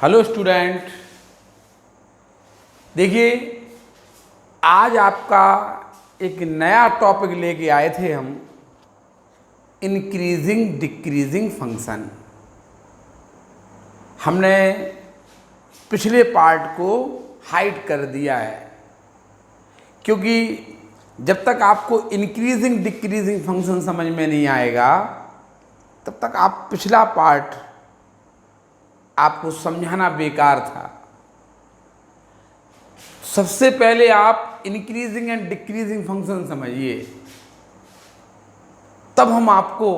Hello student, देखिए आज आपका एक नया टॉपिक लेके आए थे हम, इंक्रीजिंग डिक्रीजिंग फंक्शन। हमने पिछले पार्ट को हाइड कर दिया है क्योंकि जब तक आपको इंक्रीजिंग डिक्रीजिंग फंक्शन समझ में नहीं आएगा तब तक आप पिछला पार्ट आपको समझाना बेकार था। सबसे पहले आप इंक्रीजिंग एंड डिक्रीजिंग फंक्शन समझिए, तब हम आपको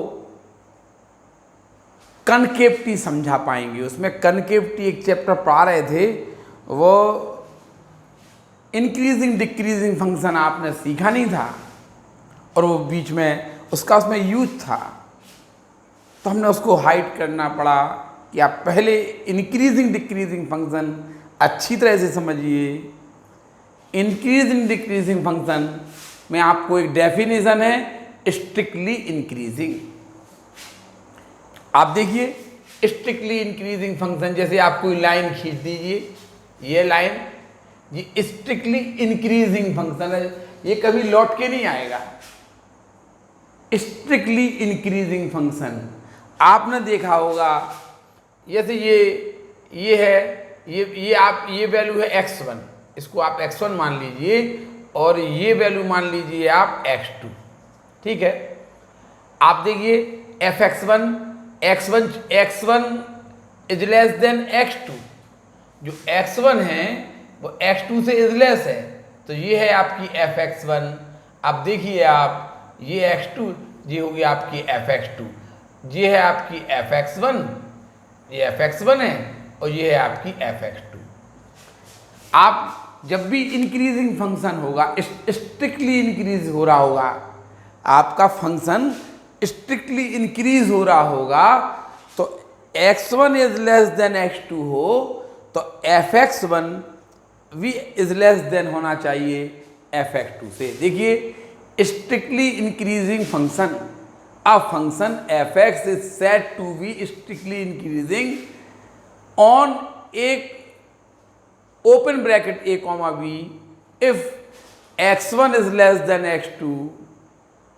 कनकेविटी समझा पाएंगे। उसमें कनकेविटी एक चैप्टर पढ़ा रहे थे, वो इंक्रीजिंग डिक्रीजिंग फंक्शन आपने सीखा नहीं था और वो बीच में उसमें यूज था, तो हमने उसको हाइड करना पड़ा कि आप पहले इंक्रीजिंग डिक्रीजिंग फंक्शन अच्छी तरह से समझिए। इंक्रीजिंग डिक्रीजिंग फंक्शन में आपको एक डेफिनेशन है, स्ट्रिक्टली इंक्रीजिंग। आप देखिए स्ट्रिक्टली इंक्रीजिंग फंक्शन, जैसे आप कोई लाइन खींच दीजिए, ये लाइन ये स्ट्रिक्टली इंक्रीजिंग फंक्शन है, ये कभी लौट के नहीं आएगा। स्ट्रिक्टली इंक्रीजिंग फंक्शन आपने देखा होगा, जैसे ये है, ये वैल्यू है x1, इसको आप x1 मान लीजिए और ये वैल्यू मान लीजिए आप x2, ठीक है। आप देखिए fx1 x1 is less than x2, जो x1 है वो x2 से इज लेस है, तो ये है आपकी fx1। अब देखिए आप ये x2, ये होगी आपकी fx2, ये है आपकी fx1, ये fx1 है और ये है आपकी fx2। आप जब भी इंक्रीजिंग फंक्शन होगा, स्ट्रिक्टली इंक्रीज हो रहा होगा, आपका फंक्शन स्ट्रिक्टली इंक्रीज हो रहा होगा, तो x1 is less than x2 हो तो fx1 भी इज लेस देन होना चाहिए fx2 से। देखिए strictly increasing function, a function fx is said to be strictly increasing on a open bracket a comma b if x1 is less than x2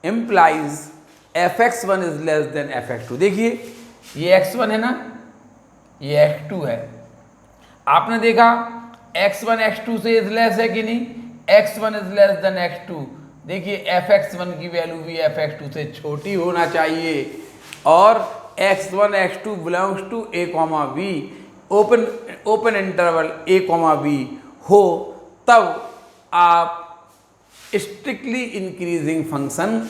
implies fx1 is less than fx2। देखिए ये x1 है ना, ये x2 है। आपने देखा x1 x2 से is less है कि नहीं, x1 is less than x2। देखिए fx1 की वैल्यू भी fx2 से छोटी होना चाहिए और x1 x2 belongs to a comma b, open interval a comma b हो, तब आप स्ट्रिक्टली इंक्रीजिंग फंक्शन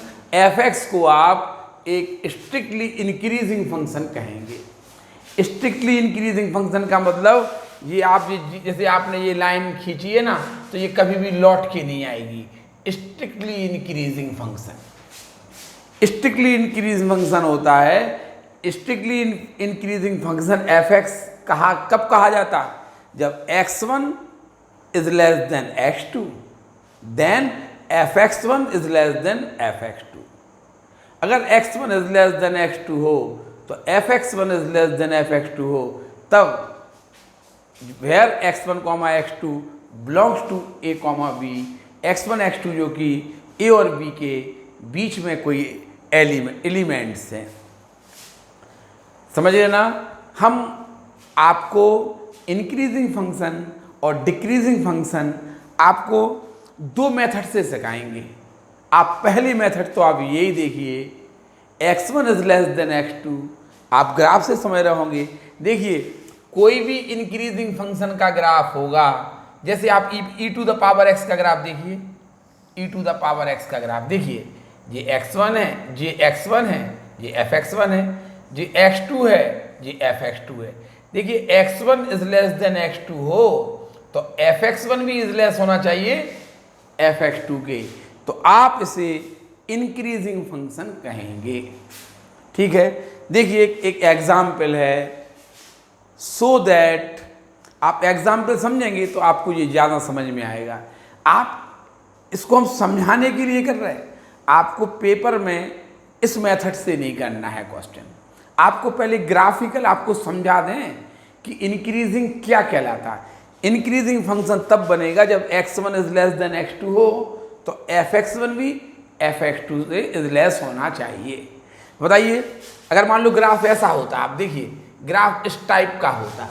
fx को आप एक स्ट्रिक्टली इंक्रीजिंग फंक्शन कहेंगे। स्ट्रिक्टली इंक्रीजिंग फंक्शन का मतलब ये आप जैसे आपने ये लाइन खींची है ना, तो ये कभी भी लौट के नहीं आएगी। Strictly increasing function, strictly increasing function होता है, स्ट्रिक्टली इंक्रीजिंग फंक्शन fx कब कहा जाता, जब x1 is less than x2 then fx1 is less than fx2। अगर x1 is less than x2 हो तो fx1 is less than fx2 हो, तब where x1 x2 belongs to a b, x1 x2 जो कि a और b के बीच में कोई एलिमेंट्स हैं। समझ रहे ना। हम आपको इंक्रीजिंग फंक्शन और डिक्रीजिंग फंक्शन आपको दो मेथड से सिखाएंगे। आप पहली मेथड तो आप यही देखिए, x1 is less than x2, आप ग्राफ से समझ रहे होंगे। देखिए कोई भी इंक्रीजिंग फंक्शन का ग्राफ होगा, जैसे आप e to the power x का ग्राफ देखिए, e to the power x का ग्राफ देखिए, ये x1 है, ये x1 है, ये fx1 है, ये x2 है, ये fx2 है। देखिए x1 is less than x2 हो तो fx1 भी इज लेस होना चाहिए fx2 के, तो आप इसे इंक्रीजिंग फंक्शन कहेंगे, ठीक है। देखिए एक एग्जाम्पल है, सो दैट आप एग्जाम्पल समझेंगे तो आपको ये ज़्यादा समझ में आएगा। आप इसको हम समझाने के लिए कर रहे हैं, आपको पेपर में इस मेथड से नहीं करना है क्वेश्चन। आपको पहले ग्राफिकल आपको समझा दें कि इंक्रीजिंग क्या कहलाता है। इंक्रीजिंग फंक्शन तब बनेगा जब x1 is less than x2 हो, तो fx1 भी fx2 से इज लेस होना चाहिए। बताइए, अगर मान लो ग्राफ ऐसा होता, आप देखिए ग्राफ इस टाइप का होता,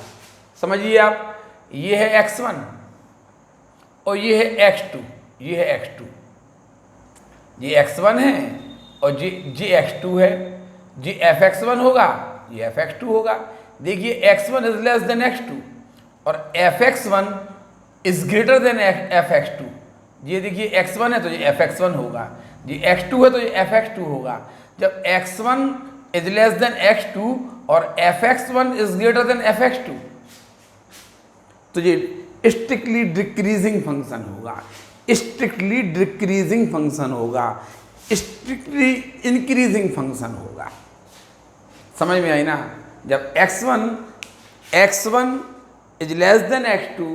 समझिए आप, ये है x1 और ये है x2, ये है x2, ये x1 है और जी x2 है, जी fx1 होगा, ये fx2 होगा। देखिए x1 is less than x2 और fx1 is greater than fx2। ये देखिए x1 है तो ये fx1 होगा, ये x2 है तो ये fx2 होगा। जब x1 is less than x2 और fx1 is greater than fx2 तो ये स्ट्रिक्टली डिक्रीजिंग फंक्शन होगा, स्ट्रिक्टली डिक्रीजिंग फंक्शन होगा, स्ट्रिक्टली इंक्रीजिंग फंक्शन होगा। समझ में आई ना? जब x1 is less than x2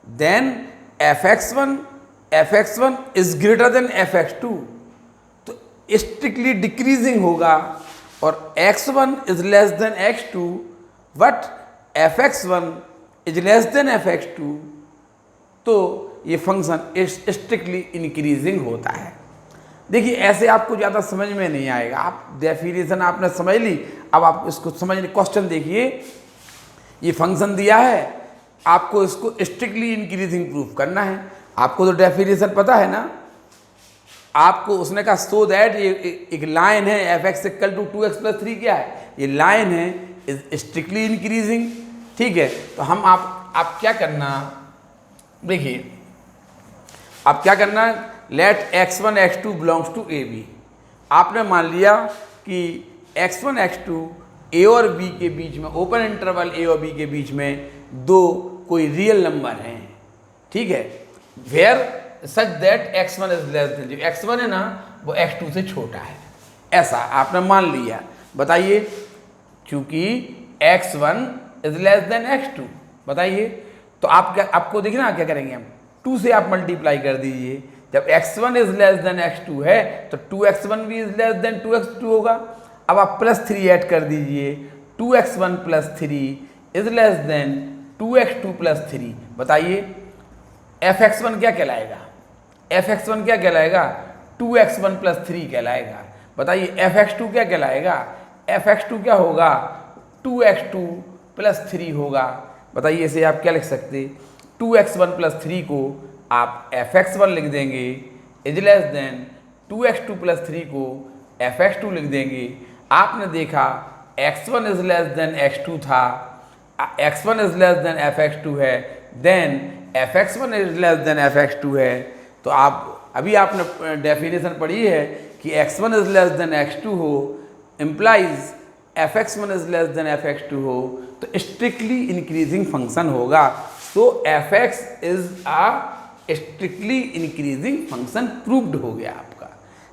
then fx1 is greater than fx2 तो स्ट्रिक्टली डिक्रीजिंग होगा, और x1 is less than x2 but fx1 is less than fx2 तो ये फंक्शन स्ट्रिक्टली इंक्रीजिंग होता है। देखिए ऐसे आपको ज़्यादा समझ में नहीं आएगा, आप डेफिनेशन आपने समझ ली, अब आप इसको समझने क्वेश्चन देखिए। ये फंक्शन दिया है, आपको इसको स्ट्रिक्टली इंक्रीजिंग प्रूफ करना है। आपको तो डेफिनेशन पता है ना, आपको उसने कहा सो दैट ये एक लाइन है fx equal to 2x plus 3 क्या है, ये लाइन है इज स्ट्रिक्टली इंक्रीजिंग। ठीक है, तो हम आप क्या करना, देखिए आप क्या करना, let x1 x2 belongs to a b. आपने मान लिया कि x1 x2 a और b के बीच में, ओपन इंटरवल a और b के बीच में दो कोई रियल नंबर हैं। ठीक है, where such that x1 is less than, जो x1 है ना वो x2 से छोटा है, ऐसा आपने मान लिया। बताइए, क्योंकि x1 is less than x2, बताइए तो आप क्या, आपको देखिए ना क्या करेंगे हम, 2 से आप मल्टीप्लाई कर दीजिए। जब x1 is less than x2 है तो 2x1 भी इज लेस देन 2x2 होगा। अब आप +3 ऐड कर दीजिए, 2x1 + 3 is less then 2x2 + 3। बताइए fx1 क्या कहलाएगा, fx1 क्या कहलाएगा, 2x1 + 3 कहलाएगा। बताइए fx2 क्या कहलाएगा, fx2 क्या होगा, 2x2 + 3 होगा। बताइए इसे आप क्या लिख सकते, 2x1 + 3 को आप fx1 लिख देंगे इज लेस देन 2x2 + 3 को fx2 लिख देंगे। आपने देखा x1 is less than x2 था, x1 is less than fx2 है, then fx1 is less than fx2 है। तो आप अभी आपने डेफिनेशन पढ़ी है कि x1 is less than x2 हो implies fx1 is less than fx2 हो तो स्ट्रिक्टली इंक्रीजिंग फंक्शन होगा। So fx is a strictly increasing function proved हो गया आपका,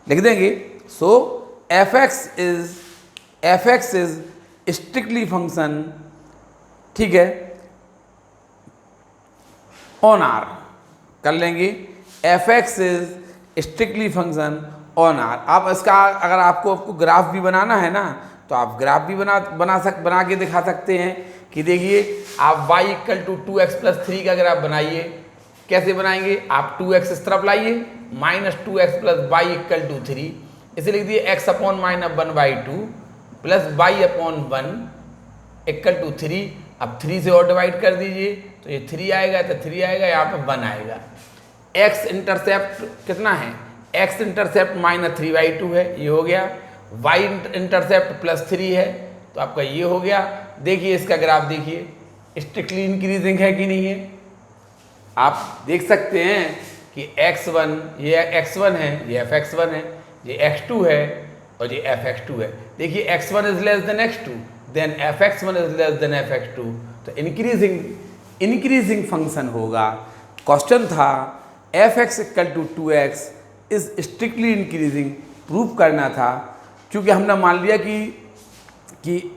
लिख देंगे। So fx is strictly function, ठीक है, ऑन आर कर लेंगे, fx is strictly function on R. आप इसका अगर आपको ग्राफ भी बनाना है ना तो आप ग्राफ भी बना के दिखा सकते हैं कि देखिए आप y = 2x + 3 का ग्राफ बनाइए। कैसे बनाएंगे, आप 2x इस तरफ लाइए, -2x + y = 3, इसे लिख दिए x/-1/2 + y/1 = 3। अब 3 से और डिवाइड कर दीजिए तो ये 3 आएगा, तो 3 आएगा, यहाँ पे 1 आएगा। x इंटरसेप्ट कितना है, x इंटरसेप्ट -3/2 है, ये हो गया। y इंटरसेप्ट +3 है तो आपका ये हो गया। देखिए इसका ग्राफ देखिए, स्ट्रिक्टली इंक्रीजिंग है कि नहीं है। आप देख सकते हैं कि x1 ये x1 है, ये fx1 है, ये x2 है और ये fx2 है। देखिए x1 is less than x2 then fx1 is less than fx2 तो इंक्रीजिंग फंक्शन होगा। क्वेश्चन था fx = 2x is strictly increasing, proof करना था। क्योंकि हमने मान लिया कि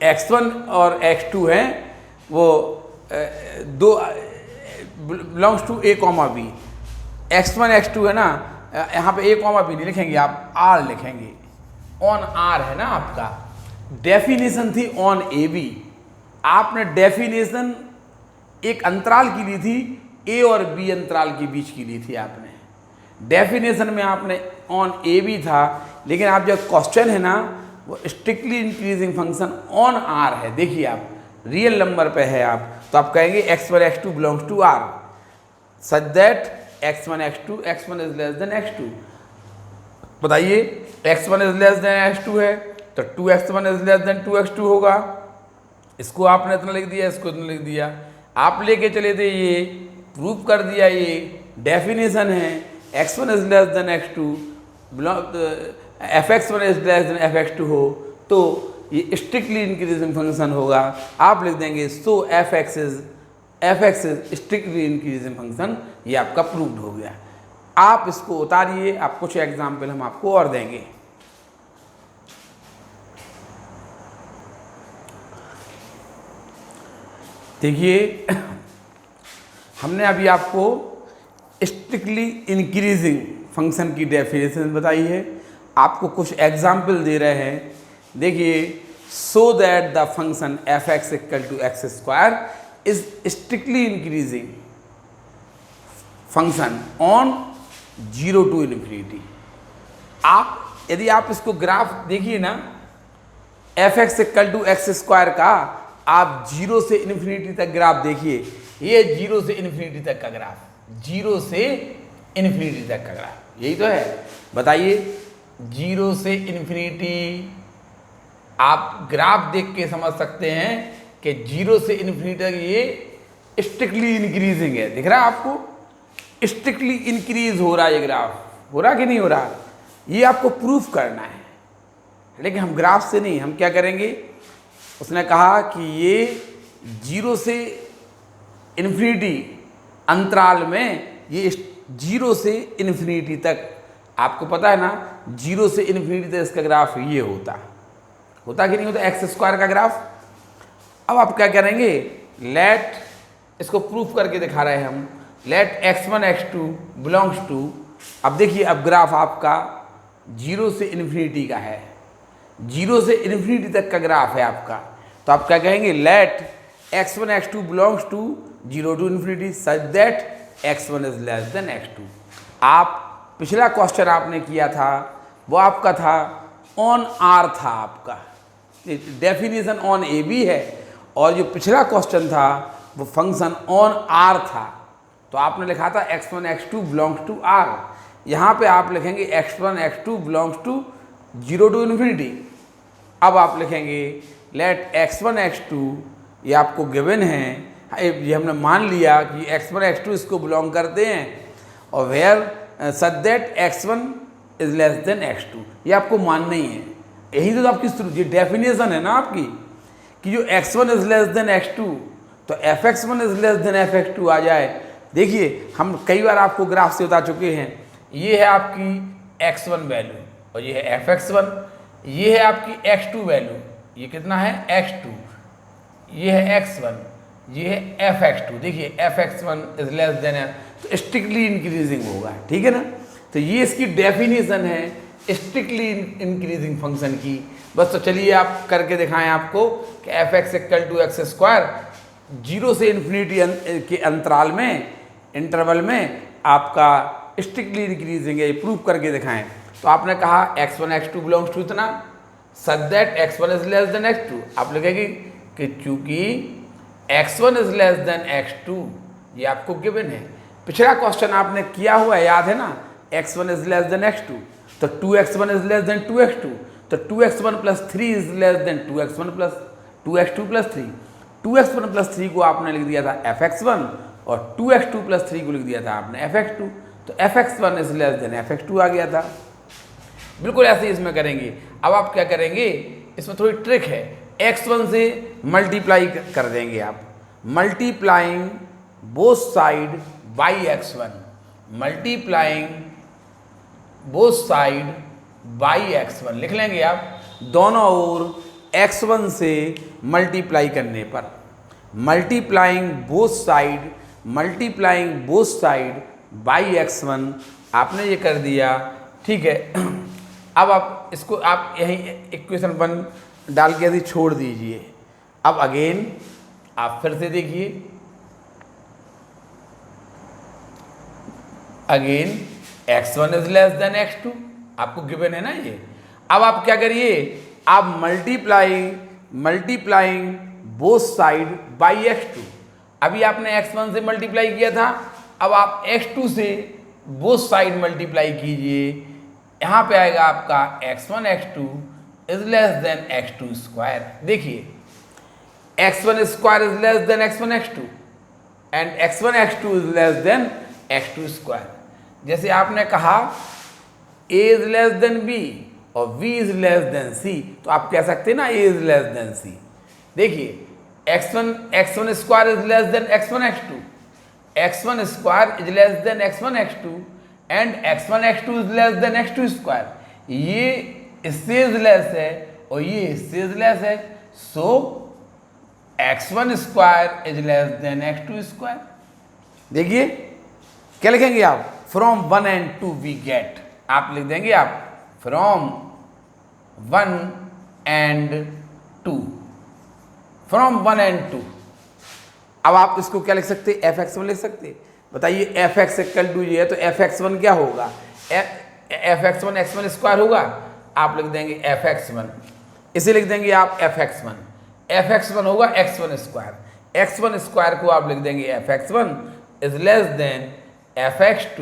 x1 और x2 हैं वो दो belongs to a, b। x1 x2 है ना, यहाँ पे a, b नहीं लिखेंगे, आप r लिखेंगे। ऑन r है ना आपका, डेफिनेशन थी ऑन ab, आपने डेफिनेशन एक अंतराल की ली थी, ए और बी अंतराल के बीच की ली थी आपने। डेफिनेशन में आपने ऑन ए बी था, लेकिन आप जब क्वेश्चन है ना वो strictly increasing function on R है। देखिए आप रियल नंबर पे है आप, तो आप कहेंगे x1 x2 belongs to R such that x1 x1 is less than x2। बताइए x1 is less than x2 है तो 2x1 is less then 2x2 होगा। इसको आपने इतना लिख दिया, इसको इतना लिख दिया, आप लेके चले थे, ये प्रूफ कर दिया, ये डेफिनेशन है x1 is less than x2 fx1 is less than fx2 हो तो ये स्ट्रिक्टली इंक्रीजिंग फंक्शन होगा। आप लिख देंगे so fx is strictly increasing function, ये आपका प्रूव्ड हो गया। आप इसको उतारिए, आप कुछ एग्जाम्पल हम आपको और देंगे। देखिए हमने अभी आपको स्ट्रिक्टली इंक्रीजिंग फंक्शन की डेफिनेशन बताई है, आपको कुछ एग्जाम्पल दे रहे हैं। देखिए so that the function f x equal to x square is strictly increasing function on 0 to infinity. आप यदि आप इसको ग्राफ देखिए ना, f x equal to x square का आप 0 से इन्फिनिटी तक ग्राफ देखिए, ये 0 से इन्फिनिटी तक का ग्राफ, 0 से इन्फिनिटी तक का ग्राफ, यही तो है। बताइए 0 से इन्फिनिटी आप ग्राफ देख के समझ सकते हैं कि 0 से इन्फिनिटी तक ये स्ट्रिक्टली इंक्रीजिंग है। दिख रहा है आपको, स्ट्रिक्टली इंक्रीज हो रहा है ये ग्राफ, हो रहा कि नहीं हो रहा, ये आपको प्रूफ करना है। लेकिन हम ग्राफ से नहीं, हम क्या करेंगे, उसने कहा कि ये 0 से इन्फिनिटी अंतराल में ये 0 से इन्फिनिटी तक, आपको पता है ना 0 से इन्फिनिटी तक इसका ग्राफ ये होता कि नहीं होता, एक्स स्क्वायर का ग्राफ। अब आप क्या करेंगे, लेट, इसको प्रूफ करके दिखा रहे हैं हम, late x1 x2 belongs to, अब देखिए अब ग्राफ आपका 0 से इन्फिनिटी का है, 0 से इन्फिनिटी तक का ग्राफ है आपका, तो आप क्या कहेंगे, let x1 x2 belongs to 0 to infinity such that x1 is less than x2। आप पिछला क्वेश्चन आपने किया था वो आपका था ऑन आर था, आपका डेफिनेशन ऑन ए बी है, और जो पिछला क्वेश्चन था वो फंक्शन ऑन आर था, तो आपने लिखा था x1 x2 belongs to are. यहाँ पे आप लिखेंगे x1 x2 belongs to 0 to infinity. अब आप लिखेंगे लेट x1 x2, ये आपको गिवन है, ये हमने मान लिया कि x1 x2 इसको बिलोंग करते हैं, और where such that x1 is less than x2, ये आपको मानना ही है। यही तो आपकी ये डेफिनेशन है ना आपकी, कि जो x1 is less than x2 तो fx1 is less than fx2 आ जाए। देखिए हम कई बार आपको ग्राफ से बता चुके हैं, ये है आपकी x1 वैल्यू और ये है fx1, ये है आपकी x2 वैल्यू, ये कितना है x2, ये है x1, ये है fx2। देखिए fx1 इज लेस देन, तो स्ट्रिक्टली इंक्रीजिंग होगा, ठीक है ना। तो ये इसकी डेफिनेशन है स्ट्रिक्टली इंक्रीजिंग फंक्शन की। बस तो चलिए आप करके दिखाएं आपको कि f x equal to x square 0 से इन्फिनिटी के अंतराल में, इंटरवल में आपका स्ट्रिक्टली इंक्रीजिंग है, ये प्रूफ करके दिखाएं। तो आपने कहा x1 x2 बिलोंग्स टू इतना सच that x1 is less than x2। आप लिखेंगे कि चूंकि x1 is less than x2, ये आपको गिवन है। पिछला क्वेश्चन आपने किया हुआ है, याद है ना, x1 is less than x2, तो 2x1 is less then 2x2, तो 2x1 plus 3 is less then 2x1 plus 2x2 plus 3। 2x1 plus 3 को आपने लिख दिया था fx1 और 2x2 प्लस 3 को लिख दिया था आपने fx2, तो fx1 is less than fx2 आ गया था। बिल्कुल ऐसे ही इसमें करेंगे। अब आप क्या करेंगे, इसमें थोड़ी ट्रिक है, x1 से मल्टीप्लाई कर देंगे आप, multiplying both side by x1, multiplying both side by x1 लिख लेंगे आप, दोनों ओर x1 से मल्टीप्लाई करने पर, multiplying both side, multiplying both side by x1 आपने ये कर दिया, ठीक है। अब आप इसको आप यहीं इक्वेशन 1 डाल के यदि छोड़ दीजिए, अब अगेन आप फिर से देखिए, again x1 is less than x2, आपको गिवन है ना ये। अब आप क्या करिए, आप multiplying both side by x2। अभी आपने x1 से मल्टीप्लाई किया था, अब आप x2 से बोथ साइड मल्टीप्लाई कीजिए। यहाँ पे आएगा आपका x1 x2 is less than x2 square. देखिए x1 square is less then x1 x2 and x1 x2 is less than x2 square. जैसे आपने कहा a is less then b और b is less then c, तो आप कह सकते हैं ना a is less then c। देखिए x1 square is less then x1 x2, x1 square is less then x1 x2 and x1 x2 is less than x2 square. ये इससे is less है और ये इससे इज लेस है, सो x1 square is less than x2 square. देखिए क्या लिखेंगे आप, फ्रॉम 1 and 2 वी गेट, आप लिख देंगे आप फ्रॉम 1 and 2, फ्रॉम 1 and 2। अब आप इसको क्या लिख सकते हैं, fx1 लिख सकते हैं। बताइए fx इक्वल टू ये है तो fx1 क्या होगा, fx1 x1 स्क्वायर होगा, आप लिख देंगे fx1, इसे लिख देंगे आप fx1 होगा x1 स्क्वायर, x1 स्क्वायर को आप लिख देंगे fx1 is less than fx2।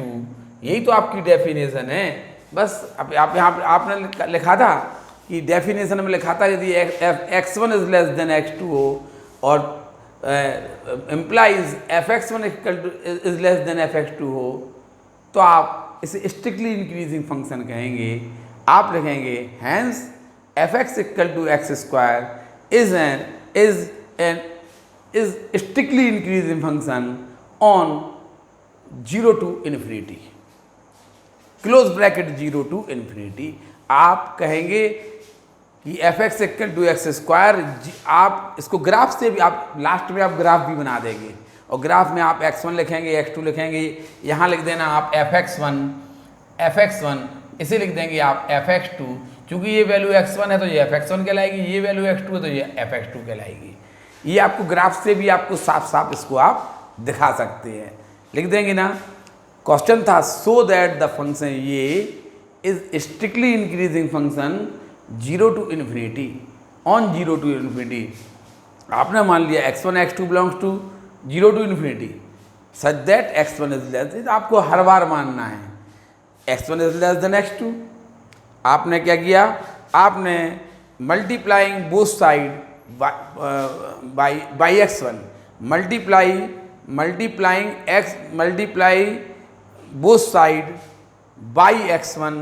यही तो आपकी डेफिनेशन है। बस आप यहाँ पे आपने लिखा था कि डेफिनेशन में लिखा था यदि x1 is less than x2 हो और implies fx1 is less than fx2 हो, तो आप इसे स्ट्रिक्टली इंक्रीजिंग फंक्शन कहेंगे। आप लिखेंगे hence fx equal to x square is strictly increasing function on 0 to infinity, close bracket 0 to infinity. आप कहेंगे कि fx equal to x square, आप इसको ग्राफ से भी आप लास्ट में आप ग्राफ भी बना देंगे और ग्राफ में आप x1 लिखेंगे x2 लिखेंगे, यहाँ लिख देना आप fx1, इसे लिख देंगे आप fx2। क्योंकि ये वैल्यू x1 है तो ये fx1 कहलाएगी, ये वैल्यू x2 है तो ये fx2 कहलाएगी। ये आपको ग्राफ से भी आपको साफ साफ इसको आप दिखा सकते हैं, लिख देंगे ना। क्वेश्चन था सो दैट द फंक्शन ये is strictly increasing function 0 to infinity on 0 to infinity. आपने मान लिया x1 x2 belongs to 0 to infinity such that x1 is less than, आपको हर बार मानना है x1 is less than x2। आपने क्या किया, आपने multiplying both side by x1, multiply both side by x1।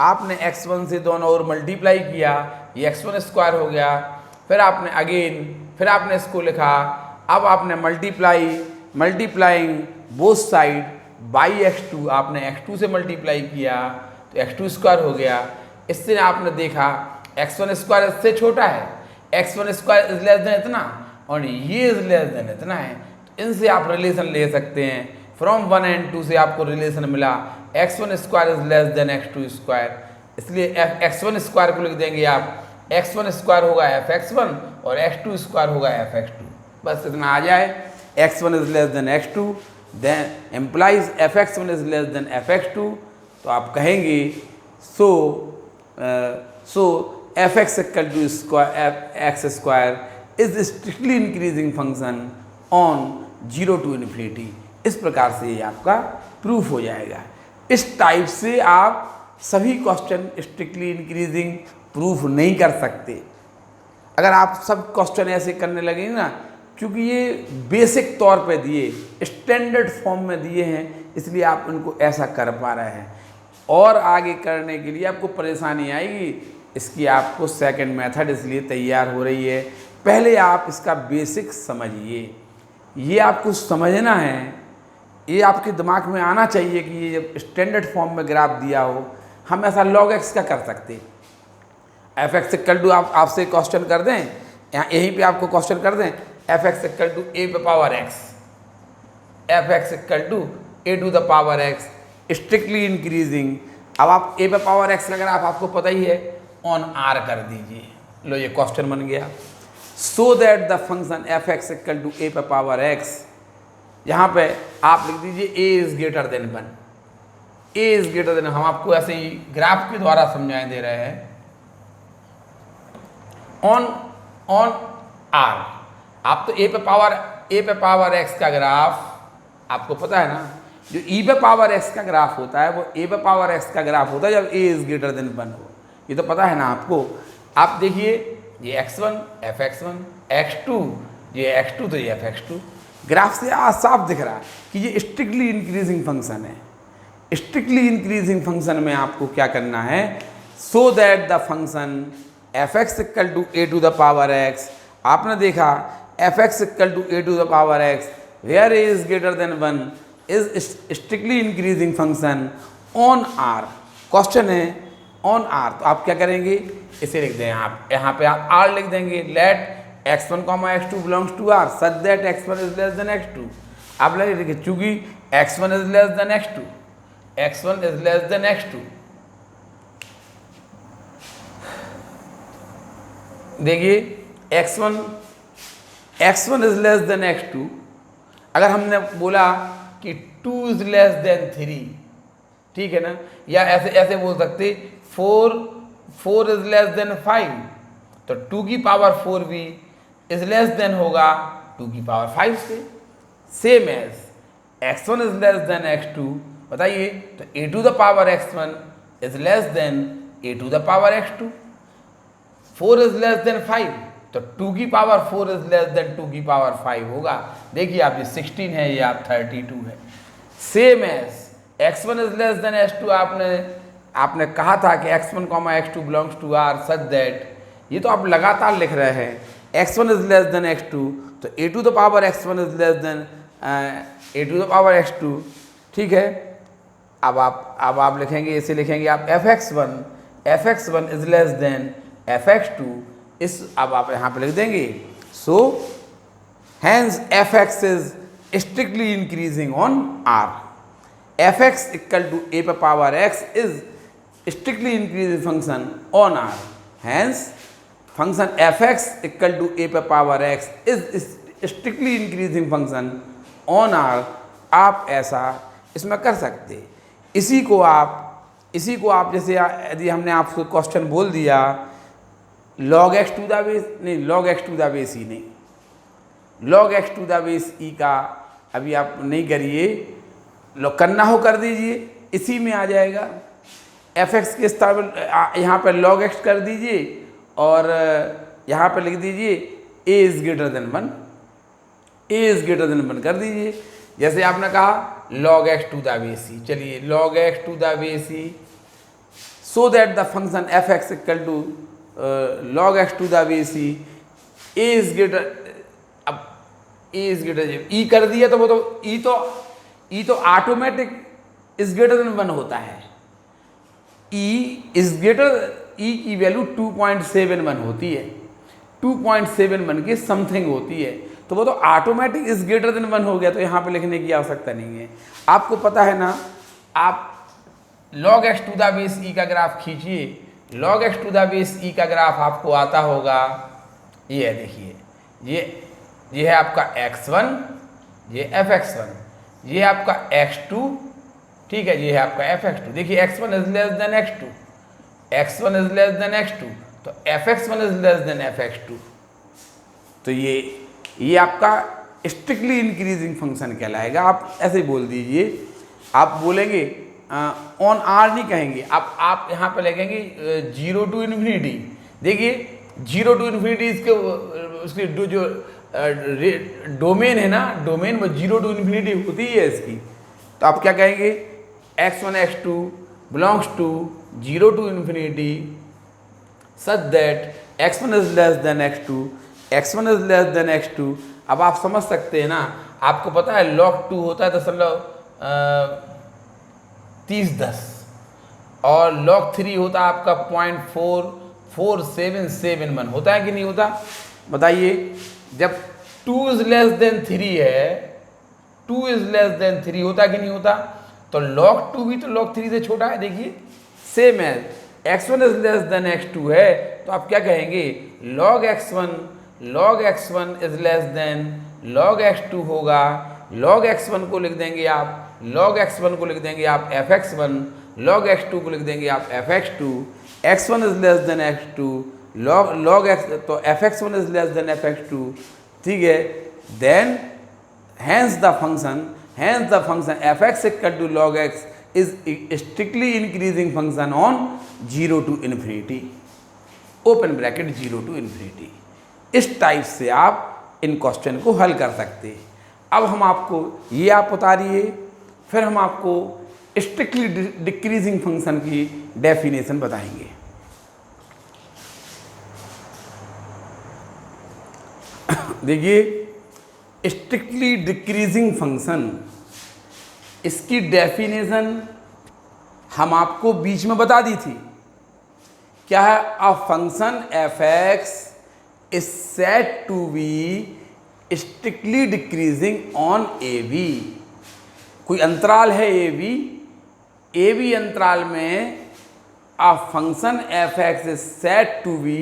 आपने x1 से दोनों ओर मल्टीप्लाई किया, ये x1 स्क्वायर हो गया। फिर आपने इसको लिखा, अब आपने multiplying both side by x2, आपने x2 से मल्टीप्लाई किया तो x2 स्क्वायर हो गया। इससे आपने देखा x1 स्क्वायर इससे छोटा है, x1 square is less then इतना और ये इज लेस देन इतना है, तो इनसे आप रिलेशन ले सकते हैं। फ्रॉम 1 and 2 से आपको रिलेशन मिला x1 square is less than x2 square, इसलिए x1 स्क्वायर को लिख देंगे आप x1 स्क्वायर होगा fx1 और x2 स्क्वायर होगा fx2। बस इतना आ जाए, x1 is less than x2 then implies fx1 is less than fx2, तो आप कहेंगे so fx equal to x square is strictly increasing function on 0 to infinity. इस प्रकार से ये आपका प्रूफ हो जाएगा। इस टाइप से आप सभी क्वेश्चन स्ट्रिक्टली इंक्रीजिंग प्रूफ नहीं कर सकते। अगर आप सब क्वेश्चन ऐसे करने लगेंगे ना, क्योंकि ये बेसिक तौर पे दिए, स्टैंडर्ड फॉर्म में दिए हैं, इसलिए आप उनको ऐसा कर पा रहे हैं। और आगे करने के लिए आपको परेशानी आएगी, इसकी आपको सेकंड मेथड इसलिए तैयार हो रही है। पहले आप इसका बेसिक समझिए, ये आपको समझना है, ये आपके दिमाग में आना चाहिए कि ये जब स्टैंडर्ड फॉर्म में ग्राफ दिया हो, हम ऐसा log x का कर सकते। fx इक्वल टू आपसे क्वेश्चन कर दें, यहीं पे आपको क्वेश्चन कर दें fx इक्वल टू a पे power x, fx equal to a to the power x strictly increasing. अब आप a पे पावर x का ग्राफ आपको पता ही है, ऑन r कर दीजिए। लो ये क्वेश्चन बन गया। So that the function f x equal to a पे पावर एक्स, यहाँ पे आप लिख दीजिए a is greater than 1, a is greater than, हम आपको ऐसे ही ग्राफ के द्वारा समझाए दे रहे हैं, ऑन आर। आप तो ए पे पावर एक्स का ग्राफ आपको पता है ना, जो ई पे पावर एक्स का ग्राफ होता है वो ए पे पावर एक्स का ग्राफ होता है जब ए इज ग्रेटर देन 1 हो, ये तो पता है ना आपको। आप देखिए ये x1 एफ x1, x2 ये x2 तो ये एफ x2, ग्राफ से आज साफ दिख रहा है कि ये स्ट्रिक्टली इंक्रीजिंग फंक्शन है। स्ट्रिक्टली इंक्रीजिंग फंक्शन में आपको क्या करना है, so that the function f x equal to a to the power x, आपने देखा f x equal to a to the power x where a is greater than 1 is strictly increasing function on R. Question है on R, तो आप क्या करेंगे, इसे लिख दें आप, यहाँ पे आप आर लिख देंगे, let x1 x2 belongs to R such that x1 is less than x2। आप लिखिए चूंकि x1 is less than x2, x1 is less than x2। देखिए x1 is less than x2, अगर हमने बोला कि 2 इज लेस देन 3, ठीक है ना, या ऐसे बोल सकते 4 इज लेस देन 5, तो 2 की पावर 4 भी इज लेस देन होगा 2 की पावर 5 से। Same as x1 is less than x2, बताइए, तो a to the power x1 is less than a to the power x2। 4 is less than 5, तो 2 की पावर 4 इज लेस देन 2 की power 5 होगा। देखिए आप ये 16 है, ये आप 32 है। Same as x1 is less than x2, आपने कहा था कि x1 x2 belongs to R such that, ये तो आप लगातार लिख रहे हैं, x1 is less than x2, तो a to the power x1 is less than a to the power x2, ठीक है। अब आप लिखेंगे, इसे लिखेंगे आप fx1 is less than fx2, इस अब आप यहाँ पे लिख देंगे, so hence fx is strictly increasing on r, fx equal to a पे power x is strictly increasing function on r, hence function fx equal to a पे power x is strictly increasing function on r। आप ऐसा इसमें कर सकते, इसी को आप जैसे यदि हमने आपको क्वेश्चन बोल दिया log x to the base, नहीं log x to the base e नहीं, log x to the base e का अभी आप नहीं करिए, करना हो कर दीजिए, इसी में आ जाएगा। fx के स्थान पर यहाँ पर log x कर दीजिए और यहाँ पर लिख दीजिए a is greater than 1, a is greater than 1 कर दीजिए। जैसे आपने कहा log x to the base e, चलिए log x to the base e so that the function fx equal to log x to the base e, a is greater, अब a is greater e कर दिया तो वो तो e तो automatic is greater than 1 होता है। e is greater, e की वैल्यू 2.71 होती है, 2.71 की समथिंग होती है, तो वो तो ऑटोमेटिक इज ग्रेटर देन 1 हो गया, तो यहाँ पे लिखने की आवश्यकता नहीं है। आपको पता है ना, आप log x to the base e का ग्राफ खींचिए, log x to the base e का ग्राफ आपको आता होगा, ये है, देखिए ये है आपका x1, ये fx1, ये आपका x2, ठीक है, ये है आपका fx2। देखिए x1 is less than x2, x1 is less than x2, तो fx1 is less than fx2, तो ये आपका स्ट्रिक्टली इंक्रीजिंग फंक्शन कहलाएगा। आप ऐसे बोल दीजिए, आप बोलेंगे ऑन आर नहीं कहेंगे, आप यहाँ पे लिखेंगे 0 टू इन्फिनिटी। देखिए 0 टू इन्फिनिटी उसकी जो डोमेन है ना, डोमेन वो 0 टू इन्फिनिटी होती है इसकी, तो आप क्या कहेंगे, x1 x2 belongs to 0 to infinity such that x1 is less than x2, x1 is less than x2। अब आप समझ सकते हैं ना, आपको पता है log 2 होता है 3010 और log 3 होता है आपका 0.4477 होता है कि नहीं होता, बताइए। जब 2 इज लेस देन 3 है, 2 इज लेस देन 3 होता कि नहीं होता, तो log 2 भी तो log 3 से छोटा है। देखिए सेम है, x1 is less than x2 है, तो आप क्या कहेंगे, log x1 log x1 is less then log x2 होगा। log x1 को लिख देंगे आप, log x1 को लिख देंगे आप fx1, log x2 को लिख देंगे आप fx2, x1 is less than x2, log x तो fx1 is less than fx2, ठीक है। Then hence the function fx equal to log x is strictly increasing function on 0 to infinity, open bracket 0 to infinity। इस type से आप इन question को हल कर सकते हैं। अब हम आपको ये आप उतारिए, फिर हम आपको स्ट्रिक्टली डिक्रीजिंग फंक्शन की डेफिनेशन बताएंगे। देखिए स्ट्रिक्टली डिक्रीजिंग फंक्शन, इसकी डेफिनेशन हम आपको बीच में बता दी थी। क्या है? A function f x is said to be strictly decreasing on a b. कोई अंतराल है ए बी अंतराल में a function f x is said to be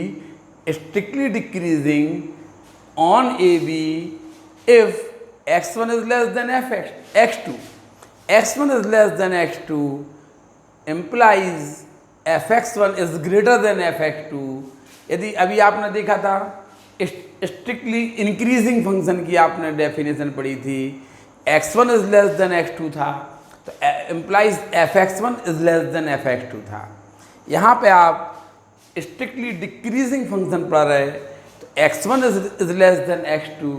strictly decreasing on a b if x1 is less than x2, x1 is less than x2 implies fx1 is greater than fx2। यदि अभी आपने देखा था strictly increasing function की आपने definition पढ़ी थी, x1 is less than x2 था, तो implies fx1 is less than fx2 था। यहाँ पे आप स्ट्रिक्टली डिक्रीजिंग फंक्शन पढ़ रहे, तो x1 is less than x2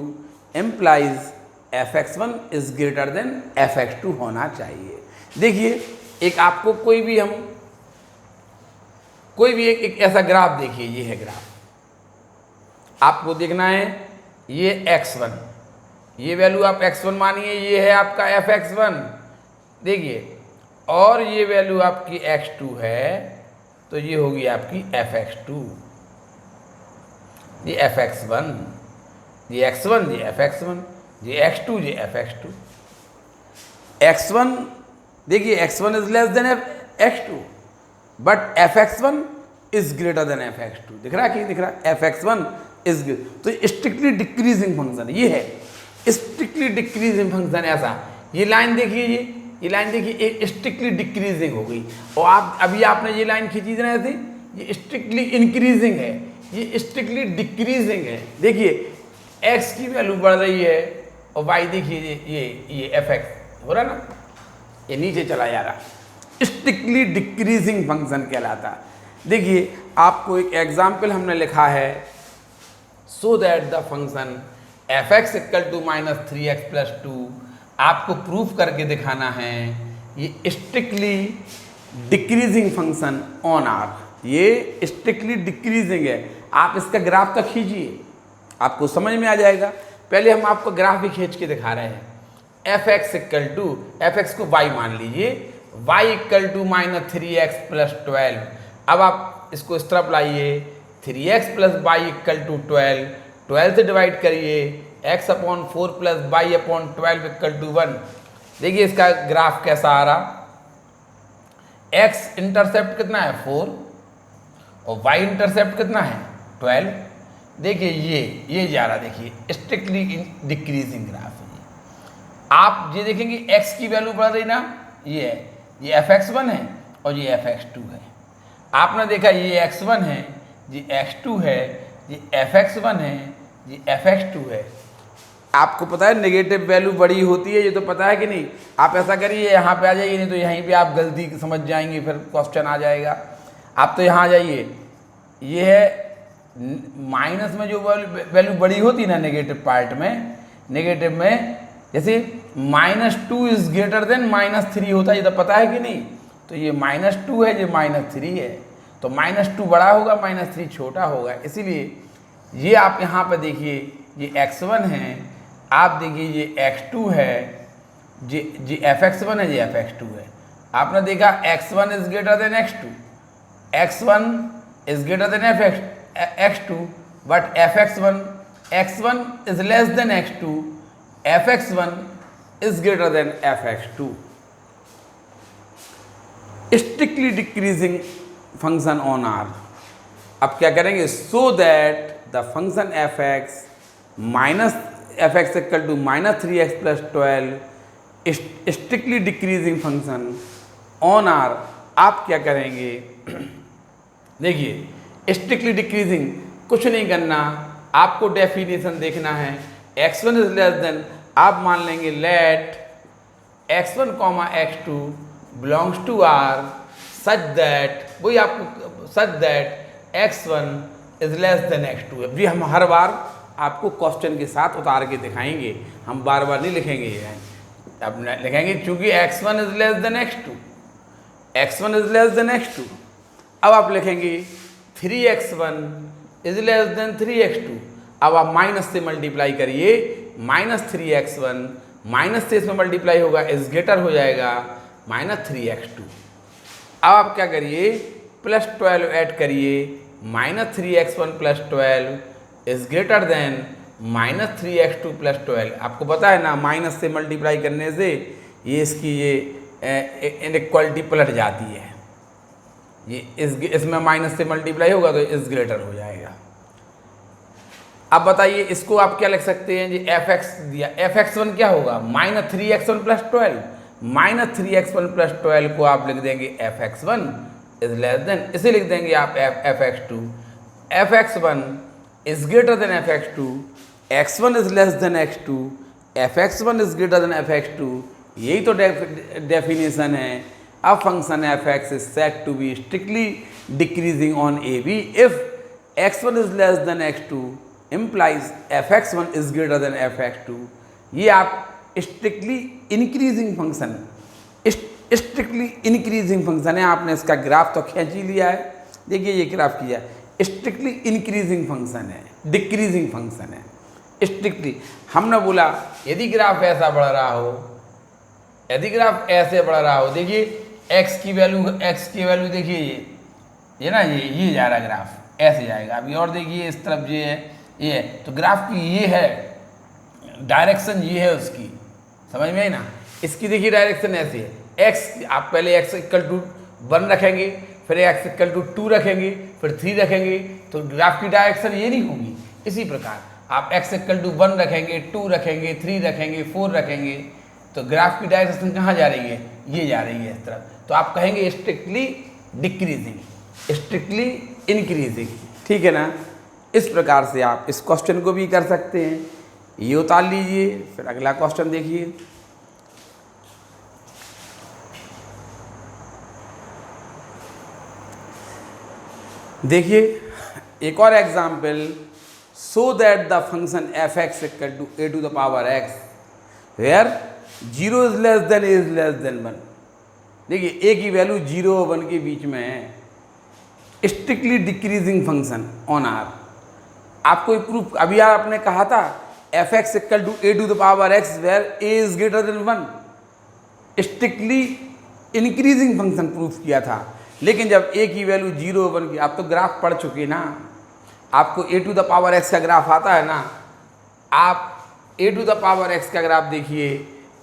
implies fx1 is greater than fx2 होना चाहिए। देखिए एक आपको कोई भी एक ऐसा ग्राफ देखिए, ये है ग्राफ, आपको देखना है ये x1, ये वैल्यू आप x1 मानिए, ये है आपका fx1, देखिए, और ये वैल्यू आपकी x2 है, तो ये होगी आपकी fx2, ये fx1, ये x1, ये fx1, ये x2, ये fx2। x1 देखिए x1 is less than x2 but fx1 is greater than fx2। दिख रहा है कि दिख रहा है? fx1 इज, तो स्ट्रिक्टली डिक्रीजिंग फंक्शन ये है, स्ट्रिक्टली डिक्रीजिंग फंक्शन। ऐसा ये लाइन देखिए, ये लाइन देखिए, ये स्ट्रिक्टली डिक्रीजिंग हो गई, और आप अभी आपने ये लाइन खींची रहे थे, ये स्ट्रिक्टली इंक्रीजिंग है, ये स्ट्रिक्टली डिक्रीजिंग है। देखिए x की वैल्यू बढ़ रही है और y देखिए ये fx हो रहा ना, ये नीचे चला जा रहा, स्ट्रिक्टली डिक्रीजिंग फंक्शन कहलाता। देखिए आपको एक एग्जाम्पल हमने लिखा है, so that the function fx equal to -3x + 2, आपको प्रूफ करके दिखाना है ये strictly decreasing function on R, ये स्ट्रिक्टली डिक्रीजिंग है। आप इसका ग्राफ तक खींचिए, आपको समझ में आ जाएगा। पहले हम आपको ग्राफ भी खींच के दिखा रहे हैं। fx इक्वल टू, fx को y मान लीजिए, y इक्वल टू -3x + 12। अब आप इसको इस तरफ लाइए, 3x + y इक्वल टू 12, 12 से डिवाइड करिए, x/4 + y/12 इक्वल टू 1। देखिए इसका ग्राफ कैसा आ रहा, x इंटरसेप्ट कितना है 4 और y इंटरसेप्ट कितना है 12। देखिए ये जा रहा, देखिए स्ट्रिक्टली डिक्रीजिंग ग्राफ है। आप ये देखेंगे x की वैल्यू बढ़ रही ना, ये है, ये fx1 है और ये fx2 है। आपने देखा ये x1 है, ये x2 है, ये fx1 है, ये fx2 है। आपको पता है नेगेटिव वैल्यू बड़ी होती है, ये तो पता है कि नहीं। आप ऐसा करिए, यहाँ पे आ जाइए, नहीं तो यहीं पे आप गलती समझ जाएंगे, फिर क्वेश्चन आ जाएगा। आप तो यहाँ आ जाइए, ये है माइनस में जो वैल्यू बड़ी होती ना नेगेटिव पार्ट में, नेगेटिव में जैसे -2 इज ग्रेटर देन -3 होता है, ये तो पता है कि नहीं। तो ये -2 है, ये -3 है, तो -2 बड़ा होगा, -3 छोटा होगा। इसीलिए ये आप यहाँ पे देखिए, ये x1 है, आप देखिए ये x2 है, ये fx1 है, ये fx2 है। आपने देखा x1 is greater then x2, x1 is greater then x2, but x1 is less than x2, fx1 is greater than fx2। Strictly decreasing function on R. अब क्या करेंगे, so that the function f x minus f x equal to minus 3x plus 12 strictly decreasing function on R, आप क्या करेंगे? देखिए strictly decreasing कुछ नहीं करना, आपको डेफिनेशन देखना है। x1 इज लेस देन, आप मान लेंगे let x1 comma x2 belongs to R such that, वही आपको such that x1 is less than x2। अभी हम हर बार आपको क्वेश्चन के साथ उतार के दिखाएंगे, हम बार बार नहीं लिखेंगे ये, अब लिखेंगे चूंकि x1 is less than x2, x1 is less than x2। अब आप लिखेंगे 3x1 is less then 3x2। अब आप माइनस से मल्टीप्लाई करिए, माइनस 3x1 माइनस से इसमें मल्टीप्लाई होगा, इज ग्रेटर हो जाएगा माइनस 3x2। अब आप क्या करिए, प्लस 12 ऐड करिए, minus 3x1 plus 12 is greater then minus 3x2 plus 12। आपको पता है ना, माइनस से मल्टीप्लाई करने से ये इसकी ये इनइक्वालिटी पलट जाती है, ये इसमें माइनस से मल्टीप्लाई होगा तो इस ग्रेटर हो जाएगा। अब बताइए इसको आप क्या लिख सकते हैं जी, एफ एक्स दिया, एफ एक्स1 क्या होगा minus 3x1 plus 12, minus 3x1 plus 12 को आप लिख देंगे f x1 is less than, इसे लिख देंगे आप f x2, f x1 is greater than f x2, x1 is less than x2, f x1 is greater than f x2. यही तो डेफिनेशन है। अब function f x is said to be strictly decreasing on a b if x1 is less than x2 implies fx1 is greater than fx2। ये आप strictly increasing function, strictly increasing function है। आपने इसका graph तो खींच ही लिया है, देखिए ये ग्राफ किया, स्ट्रिक्टली इंक्रीजिंग फंक्शन है, डिक्रीजिंग फंक्शन है स्ट्रिक्टली। हमने बोला यदि ग्राफ ऐसा बढ़ रहा हो, यदि ग्राफ ऐसे बढ़ रहा हो, देखिए x की वैल्यू देखिए ये ना, ये जा रहा ग्राफ ऐसे जाएगा। अभी और देखिए इस तरफ ये है, ये है, तो ग्राफ की ये है डायरेक्शन, ये है उसकी, समझ में आई ना। इसकी देखिए डायरेक्शन ऐसी है, x आप पहले x इक्वल टू 1 रखेंगे, फिर x इक्वल टू 2 रखेंगे, फिर 3 रखेंगे, तो ग्राफ की डायरेक्शन ये नहीं होगी। इसी प्रकार आप x इक्वल टू 1 रखेंगे, 2 रखेंगे, 3 रखेंगे, 4 रखेंगे, तो ग्राफ की डायरेक्शन कहाँ जा रही है, ये जा रही है इस तरफ। तो आप कहेंगे स्ट्रिक्टली डिक्रीजिंग, स्ट्रिक्टली इंक्रीजिंग, ठीक है ना। इस प्रकार से आप इस क्वेश्चन को भी कर सकते हैं। ये उतार लीजिए, फिर अगला क्वेश्चन देखिए। देखिए एक और example, so that the function f x equal to a to the power x where 0 is less than a is less than 1। देखिए ए की वैल्यू 0 और 1 के बीच में है, strictly decreasing function on R. आपको प्रूफ, अभी आपने कहा था f x equal to a to the power x where a is greater than 1, strictly increasing function proof किया था। लेकिन जब ए की वैल्यू 0 और 1 की, आप तो ग्राफ पढ़ चुके ना, आपको ए टू द पावर एक्स का ग्राफ आता है ना, आप ए टू द पावर एक्स का ग्राफ देखिए,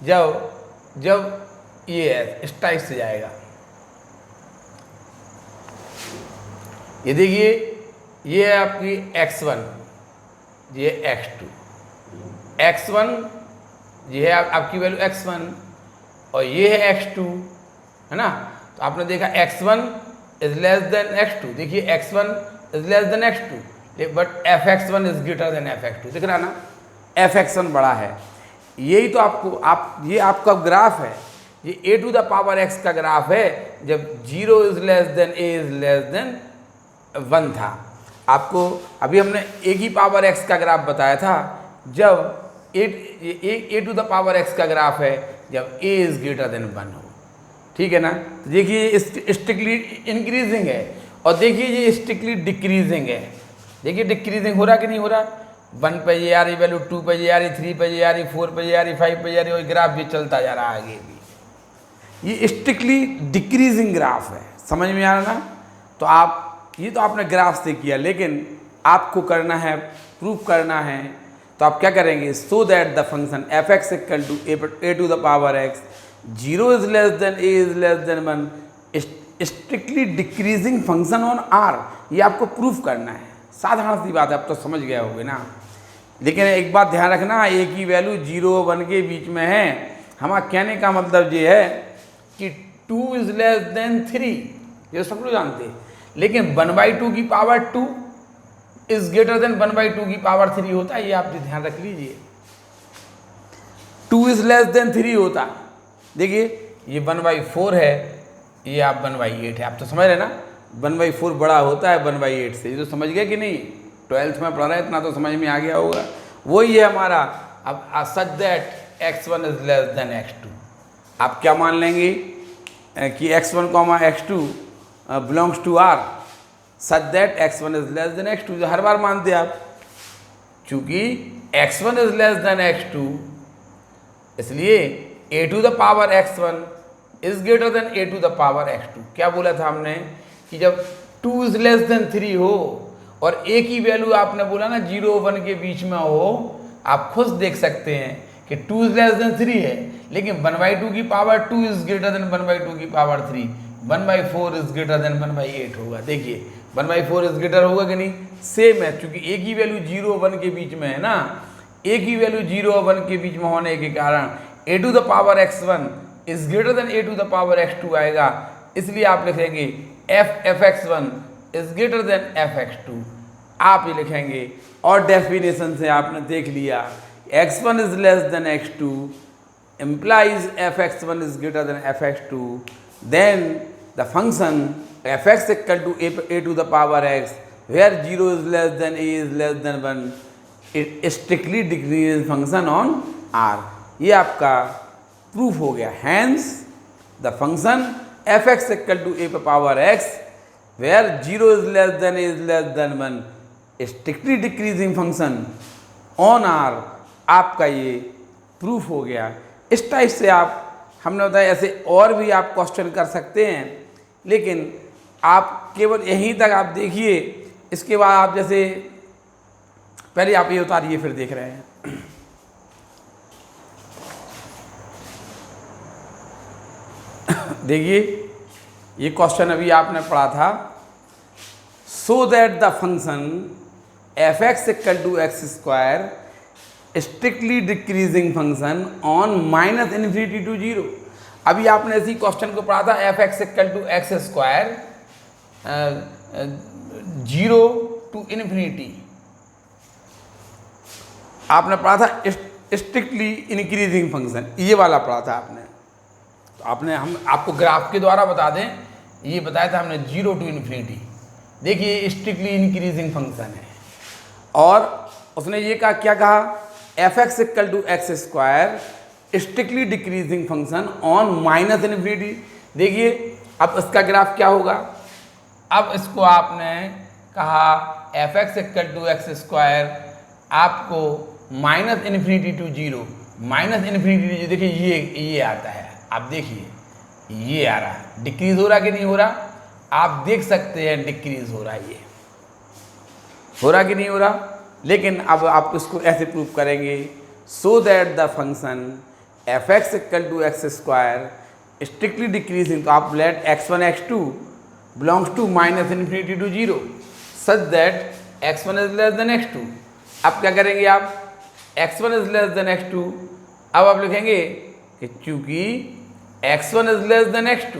जब ये है इस टाइप से जाएगा, ये देखिए ये है आपकी x1, ये x2, x1 ये है आपकी वैल्यू x1 और ये है x2, है ना। तो आपने देखा x1 is less than x2, देखिए x1 is less than x2, but fx1 is greater than fx2, दिख रहा ना, fx1 बड़ा है। यही तो आपको ये आपका ग्राफ है, ये a to the power x का ग्राफ है, जब 0 is less than a is less than 1 था। आपको अभी हमने a की पावर x का ग्राफ बताया था, जब a to the power x का ग्राफ है जब a इज ग्रेटर देन 1 हो, ठीक है ना। तो देखिए स्ट्रिक्टली इंक्रीजिंग है, और देखिए ये स्ट्रिक्टली डिक्रीजिंग है। देखिए डिक्रीजिंग हो रहा कि नहीं हो रहा, 1 पे ये आ रही वैल्यू, 2 पे ये आ रही, 3 पे ये आ रही, 4 पे ये आ रही, 5 पे ये आ रही, और ग्राफ भी चलता जा रहा है आगे भी। ये स्ट्रिक्टली डिक्रीजिंग ग्राफ है, समझ में आ रहा ना। तो आप ये तो आपने ग्राफ से किया, लेकिन आपको करना है, प्रूफ करना है, तो आप क्या करेंगे, so that the function f x equal to a to the power x 0 is less than a is less than 1, strictly decreasing function on R, ये आपको प्रूफ करना है, साधारण सी बात है, अब तो समझ गए होगे ना। लेकिन एक बात ध्यान रखना, ए की वैल्यू 0 और 1 के बीच में है। हमारा कहने का मतलब ये है कि 2 इज लेस देन 3, ये सब लोग जानते हैं। लेकिन 1/2 की पावर 2 इज ग्रेटर देन 1/2 की पावर 3 होता है, ये आप ध्यान रख लीजिए। 2 इज लेस देन 3 होता, देखिए ये 1/4 है, ये आप 1/8 है। आप तो समझ रहे ना, 1/4 बड़ा होता है 1/8 से। ये तो समझ गए कि नहीं, 12th में पढ़ रहे हैं, इतना तो समझ में आ गया होगा। वही है हमारा। अब such that x1 is less than x2, आप क्या मान लेंगे कि x1, x2 belongs to R, such that x1 is less than x2, जो हर बार मानते हैं आप। चूंकि x1 is less than x2, इसलिए a to the power x1 is greater than a to the power x2। क्या बोला था हमने कि जब 2 इज लेस देन 3 हो और a की वैल्यू आपने बोला ना 0 और 1 के बीच में हो, आप खुद देख सकते हैं कि 2 इज लेस देन 3 है, लेकिन 1/2 की पावर 2 इज ग्रेटर देन 1/2 की पावर 3, 1/4 इज ग्रेटर देन 1/8 होगा। देखिए 1/4 इज ग्रेटर होगा कि नहीं, सेम है। क्योंकि a की वैल्यू 0 और 1 के बीच में है ना, a की वैल्यू 0 और 1 के बीच में होने के कारण a to the power x1 is greater than a to the power x2 आएगा। इसलिए आप लिखेंगे f(x1) is greater then f(x2), आप ये लिखेंगे। और डेफिनेशन से आपने देख लिया x1 is less than x2 implies f(x1) is greater than f(x2), then the function f(x) equal to a to the power x, where 0 is less than a is less than 1, it strictly decreases function on R। ये आपका proof हो गया। Hence the function f(x) equal to a to the power x, where 0 is less than a is less than 1, strictly decreasing function on R, आपका ये proof हो गया। इस type से आप, हमने बताया ऐसे और भी आप क्वेश्चन कर सकते हैं, लेकिन आप केवल यहीं तक आप देखिए। इसके बाद आप जैसे पहले आप ये उतारिए, फिर देख रहे हैं। देखिए ये क्वेश्चन अभी आपने पढ़ा था, so that the function f(x) equal to x² strictly decreasing function on -∞ to 0। अभी आपने इसी क्वेश्चन को पढ़ा था, f(x) equal to x², 0 to ∞। आपने पढ़ा था स्ट्रिक्टली इंक्रीजिंग फंक्शन, ये वाला पढ़ा था आपने। तो आपने, हम आपको ग्राफ के द्वारा बता दें, ये बताया था हमने 0 टू ∞। देखिए स्ट्रिक्टली इंक्रीजिंग फंक्शन है, और उसने ये कहा, क्या कहा, f(x) equal to x² strictly decreasing function on -∞। देखिए अब इसका ग्राफ क्या होगा। अब इसको आपने कहा f(x) इक्वल टू x², आपको -∞ टू 0, -∞, देखिए ये आता है। आप देखिए ये आ रहा है, डिक्रीज हो रहा कि नहीं हो रहा, आप देख सकते हैं डिक्रीज हो रहा है। ये हो रहा कि नहीं हो रहा। लेकिन अब आप इसको ऐसे प्रूव करेंगे, so that the function f(x) equal to x² strictly decreasing. तो आप let x1 x2 belongs to -∞ to 0 such that x1 is less than x2। अब क्या करेंगे आप, x1 is less than x2। अब आप लिखेंगे कि चूंकि x1 is less than x2,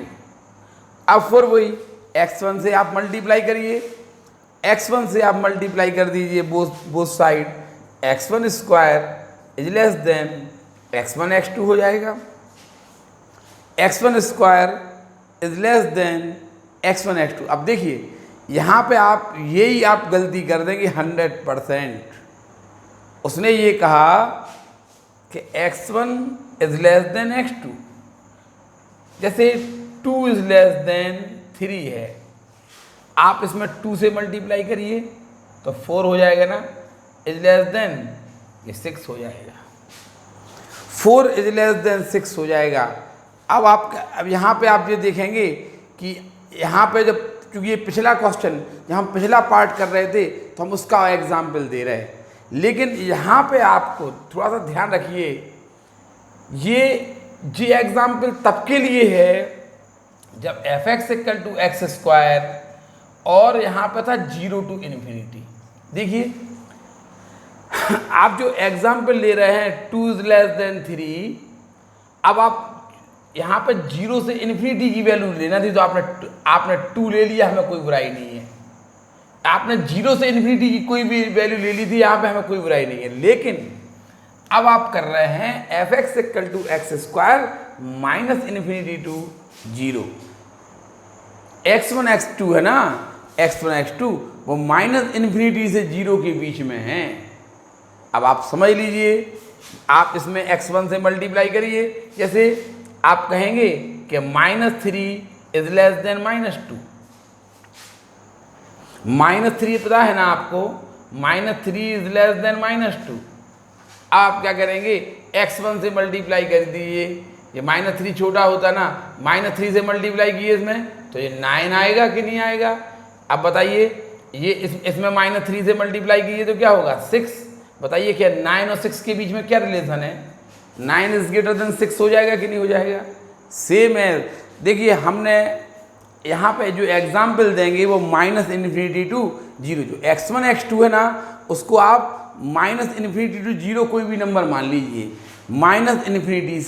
अब फिर वही x1 से आप मल्टीप्लाई करिए, x1 से आप मल्टीप्लाई कर दीजिए both side, x1² is less then x1 x2 हो जाएगा। x1² is less then x1 x2। अब देखिए यहाँ पे आप यही आप गलती कर देंगे 100%। उसने ये कहा कि x1 is less than x2, जैसे 2 इज लेस देन 3 है, आप इसमें 2 से मल्टीप्लाई करिए तो 4 हो जाएगा ना, इज लेस देन ये 6 हो जाएगा, 4 इज लेस देन 6 हो जाएगा। अब यहाँ पे आप ये देखेंगे कि यहाँ पे जब, क्योंकि ये पिछला क्वेश्चन जब हम पिछला पार्ट कर रहे थे तो हम उसका एग्जाम्पल दे रहे हैं, लेकिन यहाँ पे आपको थोड़ा सा ध्यान रखिए, ये एग्जाम्पल तब के लिए है जब f(x) इक्वल टू x² और यहाँ पे था 0 टू ∞। देखिए आप जो एग्जाम्पल ले रहे हैं 2 इज लेस देन 3, अब आप यहाँ पर 0 से इन्फिनिटी की वैल्यू लेना थी तो आपने 2 ले लिया, हमें कोई बुराई नहीं है। आपने 0 से इन्फिनिटी की कोई भी वैल्यू ले ली थी, यहाँ पे हमें कोई बुराई नहीं है। लेकिन अब आप कर रहे हैं f(x) = x² minus infinity to 0। x1 x2 है ना, x1 x2 वो माइनस इन्फिनिटी से 0 के बीच में है। अब आप समझ लीजिए, आप इसमें x1 से मल्टीप्लाई करिए। जैसे आप कहेंगे कि -3 इज लेस देन -2। -3 पता है ना आपको, -3 इज लेस देन -2। आप क्या करेंगे, x1 से मल्टीप्लाई कर दीजिए। ये -3 छोटा होता ना, -3 से मल्टीप्लाई कीजिए इसमें तो ये 9 आएगा कि नहीं आएगा। अब बताइए, ये इसमें -3 से मल्टीप्लाई कीजिए तो क्या होगा, 6। बताइए क्या 9 और 6 के बीच में क्या रिलेशन है, 9 इज ग्रेटर देन 6 हो जाएगा कि नहीं हो जाएगा। सेम है। देखिए हमने यहाँ पे जो एग्जाम्पल देंगे वो -इन्फिनिटी टू 0, जो x1 x2 है ना उसको आप -इन्फिनिटी टू 0 कोई भी नंबर मान लीजिए। -इन्फिनिटी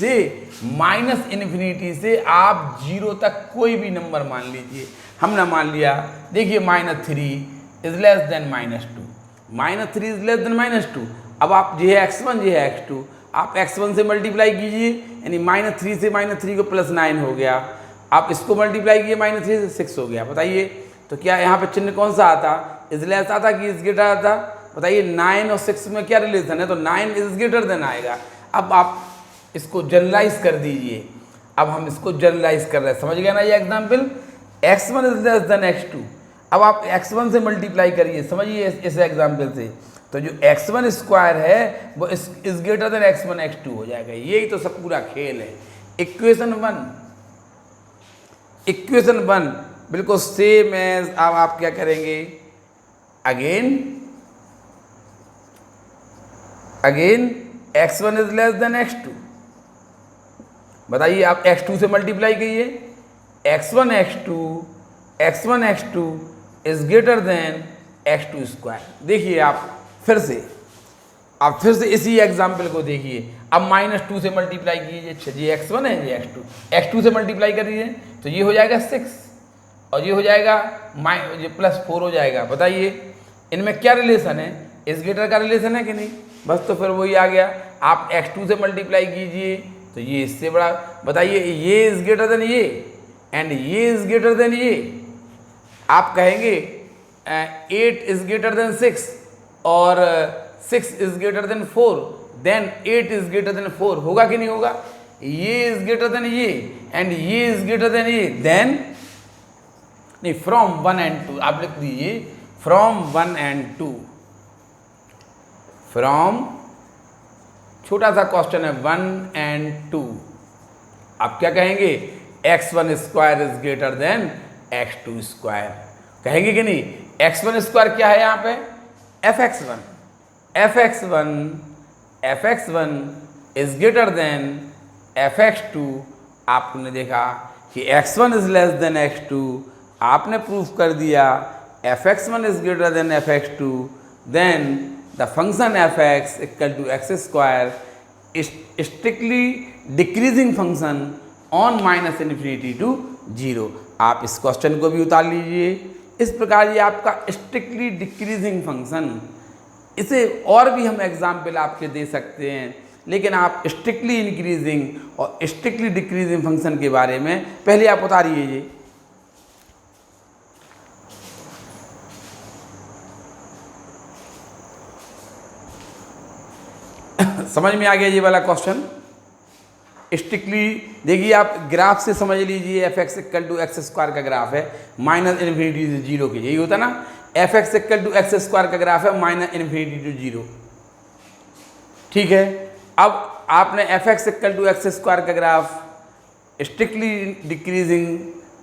से आप 0 तक कोई भी नंबर मान लीजिए। हमने मान लिया, देखिए -3 is less then -2, -3 is less then -2। अब आप ये है x1 ये है x2, आप x1 से मल्टीप्लाई कीजिए, यानी -3 से -3 को +9 हो गया। आप इसको मल्टीप्लाई कीजिए -3 से 6 हो गया। बताइए तो क्या यहाँ पे चिन्ह कौन सा आता, इज लेस आता कि इज ग्रेटर आता। बताइए 9 और 6 में क्या रिलेशन है, तो 9 इज ग्रेटर देन आएगा। अब आप इसको जनरलाइज कर दीजिए। अब हम इसको जनरलाइज कर रहे हैं, समझ गया ना ये example, x1 is less than x2। अब आप x1 से मल्टीप्लाई करिए, समझिए इस एग्जाम्पल से, तो जो x1² है वो is greater then x1 x2 हो जाएगा। यही तो सब पूरा खेल है। इक्वेशन 1 बिल्कुल सेम एज। अब आप क्या करेंगे, again x1 is less than x2। बताइए आप x2 से मल्टीप्लाई कीजिए, x1 x2 is greater then x2²। देखिए आप फिर से इसी एग्जाम्पल को देखिए। अब -2 से मल्टीप्लाई कीजिए, ये x1 है ये x2 से मल्टीप्लाई करिए तो ये हो जाएगा 6 और ये हो जाएगा ये +4 हो जाएगा। बताइए इनमें क्या रिलेशन है, इस ग्रेटर का रिलेशन है कि नहीं। बस तो फिर वही आ गया। आप x2 से मल्टीप्लाई कीजिए तो ये इससे बड़ा। बताइए ये इज ग्रेटर देन ये एंड ये इज ग्रेटर देन ये। आप कहेंगे 8 इज ग्रेटर देन 6 और 6 is greater than 4, then 8 is greater than 4 होगा कि नहीं होगा। ये इज ग्रेटर देन ये एंड ये इज ग्रेटर देन ये, देन नहीं, फ्रॉम 1 and 2 आप लिख दीजिए, फ्रॉम 1 and 2। फ्रॉम छोटा सा क्वेश्चन है 1 and 2। आप क्या कहेंगे, x1² is greater then x2²। कहेंगे कि नहीं। x1² क्या है यहाँ पे, fx1 is greater than fx2। आपने देखा कि x1 is less than x2, आपने प्रूफ कर दिया fx1 is greater than fx2, then the function fx = x² strictly decreasing function on -infinity to 0। आप इस क्वेश्चन को भी उतार लीजिए। इस प्रकार ये आपका स्ट्रिक्टली डिक्रीजिंग फंक्शन, इसे और भी हम एग्जाम्पल आपके दे सकते हैं, लेकिन आप स्ट्रिक्टली इंक्रीजिंग और स्ट्रिक्टली डिक्रीजिंग फंक्शन के बारे में पहले आप उतारिए। ये समझ में आ गया ये वाला क्वेश्चन। स्ट्रिक्टली देखिए, आप ग्राफ से समझ लीजिए, fx = x² का ग्राफ है -इन्फिनिटी से 0 के, यही होता ना। fx = x² का ग्राफ है -इन्फिनिटी टू 0, ठीक है। अब आपने fx = x² का graph strictly decreasing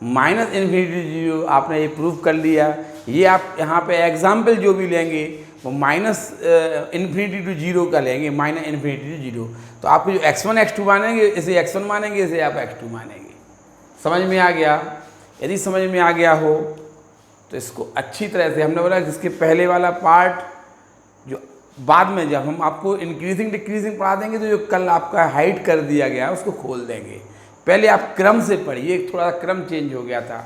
-infinity to 0 आपने ये प्रूव कर लिया। ये आप यहाँ पे एग्जाम्पल जो भी लेंगे वो -इन्फिनिटी टू 0 का लेंगे, -इन्फिनिटी टू 0। तो आपको जो x1 x2 मानेंगे इसे x1 मानेंगे, इसे आप x2 मानेंगे। समझ में आ गया। यदि समझ में आ गया हो तो इसको अच्छी तरह से, हमने बोला जिसके पहले वाला पार्ट बाद में जब हम आपको इंक्रीजिंग डिक्रीजिंग पढ़ा देंगे तो जो कल आपका हाइड कर दिया गया है उसको खोल देंगे। पहले आप क्रम से पढ़िए, थोड़ा क्रम चेंज हो गया था।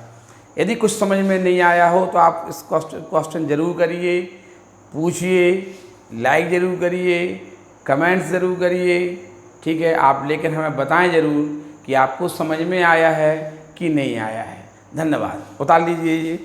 यदि कुछ समझ में नहीं आया हो तो आप इस क्वेश्चन ज़रूर करिए, पूछिए, लाइक ज़रूर करिए, कमेंट्स ज़रूर करिए, ठीक है आप, लेकिन हमें बताएं ज़रूर कि आपको समझ में आया है कि नहीं आया है। धन्यवाद। उतार लीजिए ये।